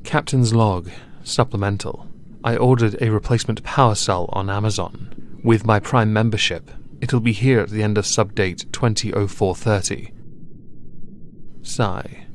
Captain's Log, Supplemental. I ordered a replacement power cell on Amazon. With my Prime membership, it'll be here at the end of subdate 200430. Sigh.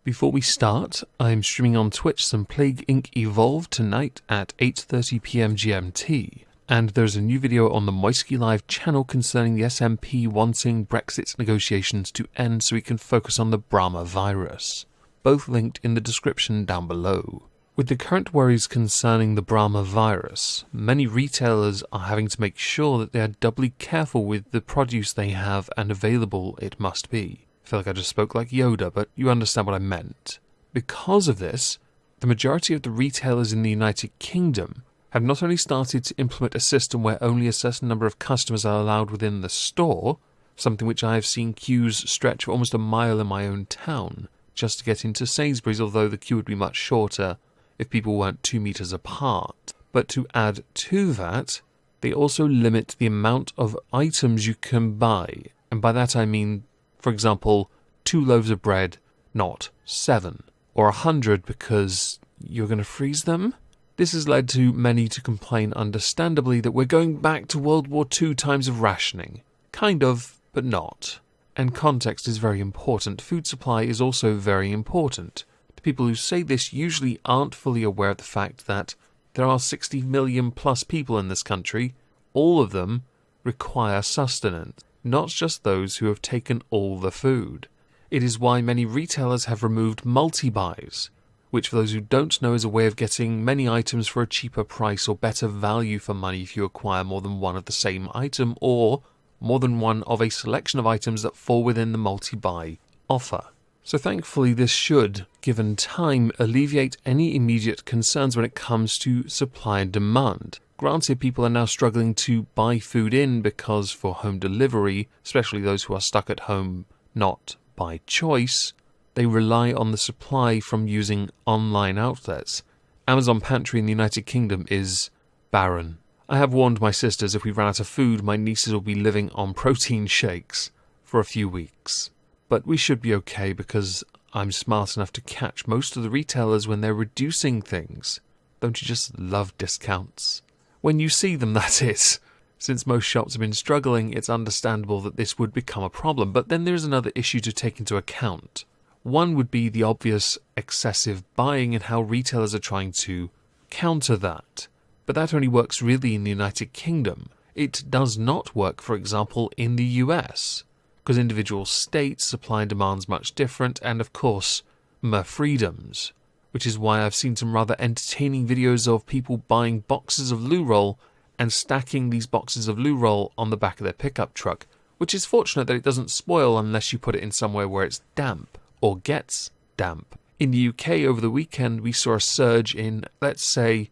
Before we start, I'm streaming on Twitch some Plague Inc. Evolved tonight at 8:30 PM GMT, and there's a new video on the Moisky Live channel concerning the SNP wanting Brexit's negotiations to end so we can focus on the Brahma virus. Both linked in the description down below. With the current worries concerning the Brahma virus, many retailers are having to make sure that they are doubly careful with the produce they have, and available it must be. I feel like I just spoke like Yoda, but you understand what I meant. Because of this, the majority of the retailers in the United Kingdom have not only started to implement a system where only a certain number of customers are allowed within the store, something which I have seen queues stretch for almost a mile in my own town, just to get into Sainsbury's, although the queue would be much shorter if people weren't 2 meters apart. But to add to that, they also limit the amount of items you can buy, and by that I mean, for example, 2 loaves of bread, not 7, or 100 because you're going to freeze them? This has led to many to complain understandably that we're going back to World War II times of rationing. Kind of, but not. And context is very important. Food supply is also very important. The people who say this usually aren't fully aware of the fact that there are 60 million plus people in this country. All of them require sustenance, not just those who have taken all the food. It is why many retailers have removed multi-buys, which for those who don't know is a way of getting many items for a cheaper price or better value for money if you acquire more than one of the same item, or more than one of a selection of items that fall within the multi-buy offer. So thankfully this should, given time, alleviate any immediate concerns when it comes to supply and demand. Granted, people are now struggling to buy food in because for home delivery, especially those who are stuck at home not by choice, they rely on the supply from using online outlets. Amazon Pantry in the United Kingdom is barren. I have warned my sisters if we run out of food, my nieces will be living on protein shakes for a few weeks. But we should be okay because I'm smart enough to catch most of the retailers when they're reducing things. Don't you just love discounts? When you see them, that is. Since most shops have been struggling, it's understandable that this would become a problem. But then there's another issue to take into account. One would be the obvious excessive buying and how retailers are trying to counter that. But that only works really in the United Kingdom. It does not work, for example, in the US. Because individual states, supply and demand's much different, and of course, more freedoms. Which is why I've seen some rather entertaining videos of people buying boxes of loo roll and stacking these boxes of loo roll on the back of their pickup truck, which is fortunate that it doesn't spoil unless you put it in somewhere where it's damp, or gets damp. In the UK over the weekend we saw a surge in, let's say,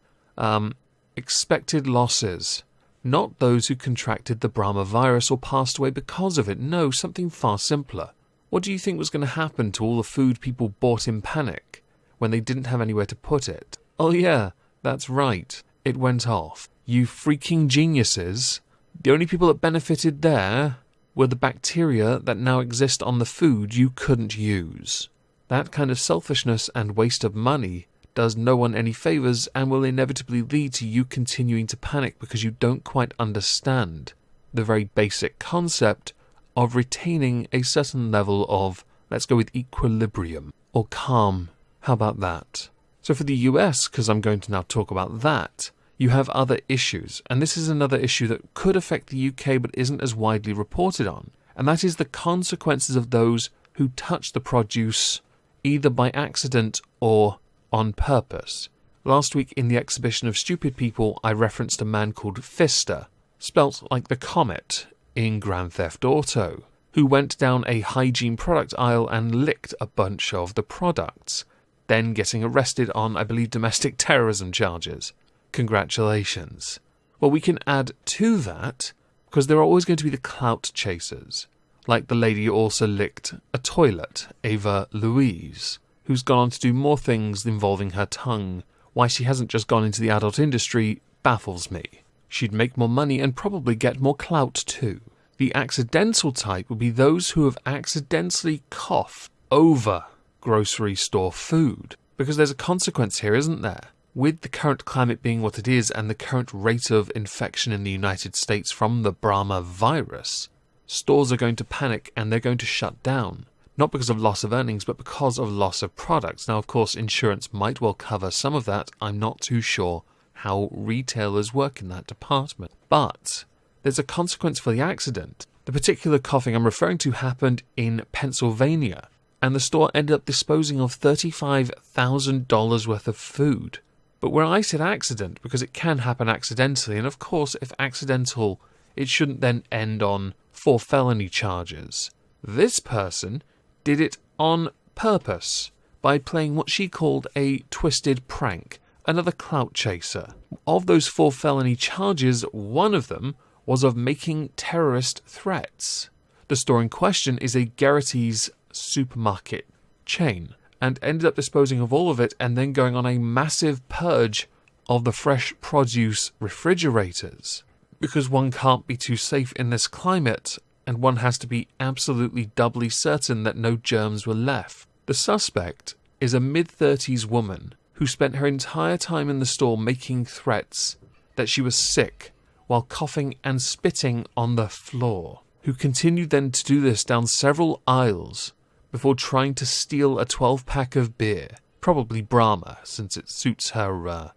expected losses. Not those who contracted the Brahma virus or passed away because of it. No, something far simpler. What do you think was going to happen to all the food people bought in panic when they didn't have anywhere to put it? Oh yeah, that's right. It went off. You freaking geniuses. The only people that benefited there were the bacteria that now exist on the food you couldn't use. That kind of selfishness and waste of money does no one any favours and will inevitably lead to you continuing to panic because you don't quite understand the very basic concept of retaining a certain level of, let's go with equilibrium, or calm. How about that? So for the US, because I'm going to now talk about that, you have other issues, and this is another issue that could affect the UK but isn't as widely reported on, and that is the consequences of those who touch the produce either by accident or on purpose. Last week in the exhibition of stupid people, I referenced a man called Fister, spelt like the comet in Grand Theft Auto, who went down a hygiene product aisle and licked a bunch of the products, then getting arrested on, I believe, domestic terrorism charges. Congratulations. Well, we can add to that, because there are always going to be the clout chasers, like the lady who also licked a toilet, Ava Louise, who's gone on to do more things involving her tongue. Why she hasn't just gone into the adult industry baffles me. She'd make more money and probably get more clout too. The accidental type would be those who have accidentally coughed over grocery store food. Because there's a consequence here, isn't there? With the current climate being what it is and the current rate of infection in the United States from the Brahma virus, stores are going to panic and they're going to shut down. Not because of loss of earnings, but because of loss of products. Now, of course, insurance might well cover some of that. I'm not too sure how retailers work in that department. But there's a consequence for the accident. The particular coughing I'm referring to happened in Pennsylvania, and the store ended up disposing of $35,000 worth of food. But where I said accident, because it can happen accidentally, and of course, if accidental, it shouldn't then end on 4 felony charges. This person did it on purpose by playing what she called a twisted prank, another clout chaser. Of those 4 felony charges, one of them was of making terrorist threats. The store in question is a Garrity's supermarket chain, and ended up disposing of all of it and then going on a massive purge of the fresh produce refrigerators. Because one can't be too safe in this climate, and one has to be absolutely doubly certain that no germs were left. The suspect is a mid-30s woman who spent her entire time in the store making threats that she was sick while coughing and spitting on the floor, who continued then to do this down several aisles before trying to steal a 12-pack of beer, probably Brahma, since it suits her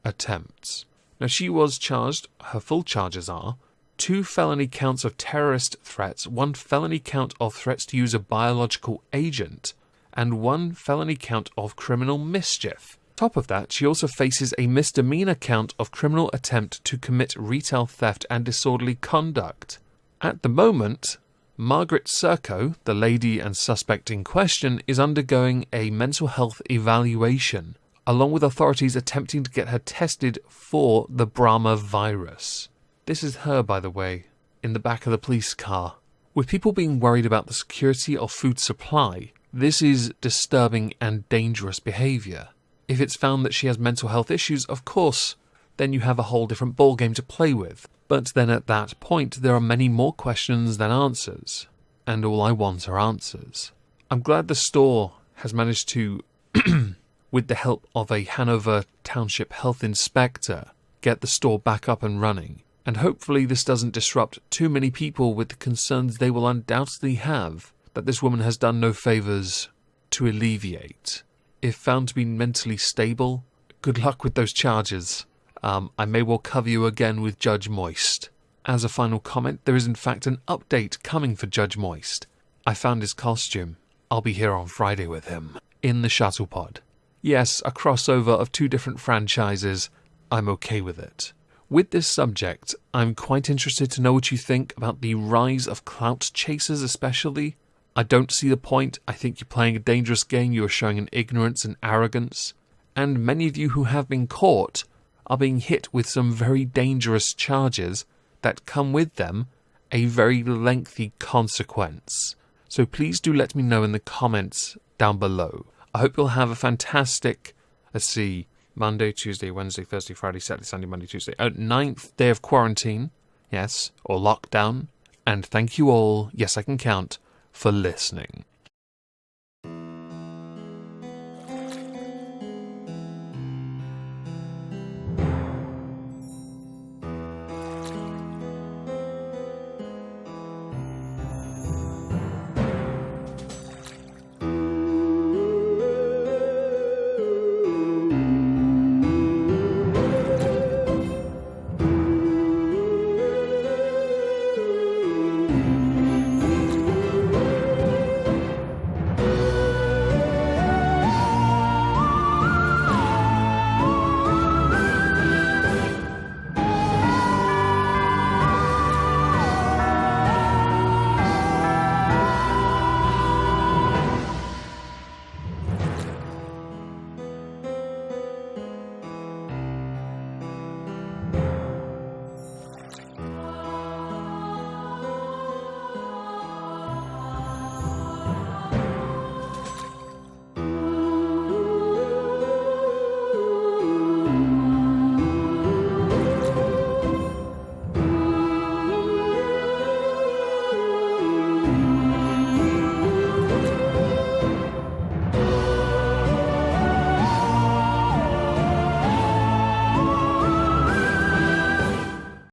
attempts. Now, she was charged, her full charges are, 2 felony counts of terrorist threats, 1 felony count of threats to use a biological agent, and 1 felony count of criminal mischief. Top of that, she also faces a misdemeanor count of criminal attempt to commit retail theft and disorderly conduct. At the moment, Margaret Serco, the lady and suspect in question, is undergoing a mental health evaluation, along with authorities attempting to get her tested for the Brahma virus. This is her, by the way, in the back of the police car. With people being worried about the security of food supply, this is disturbing and dangerous behaviour. If it's found that she has mental health issues, of course, then you have a whole different ballgame to play with. But then at that point, there are many more questions than answers. And all I want are answers. I'm glad the store has managed to, with the help of a Hanover Township health inspector, get the store back up and running. And hopefully this doesn't disrupt too many people with the concerns they will undoubtedly have that this woman has done no favours to alleviate. If found to be mentally stable, good luck with those charges. I may well cover you again with Judge Moist. As a final comment, there is in fact an update coming for Judge Moist. I found his costume. I'll be here on Friday with him, in the shuttle pod. Yes, a crossover of 2 different franchises. I'm okay with it. With this subject, I'm quite interested to know what you think about the rise of clout chasers especially. I don't see the point. I think you're playing a dangerous game. You are showing an ignorance and arrogance. And many of you who have been caught are being hit with some very dangerous charges that come with them a very lengthy consequence. So please do let me know in the comments down below. I hope you'll have a fantastic, Monday, Tuesday, Wednesday, Thursday, Friday, Saturday, Sunday, Monday, Tuesday, 9th day of quarantine, yes, or lockdown. And thank you all, yes I can count, for listening.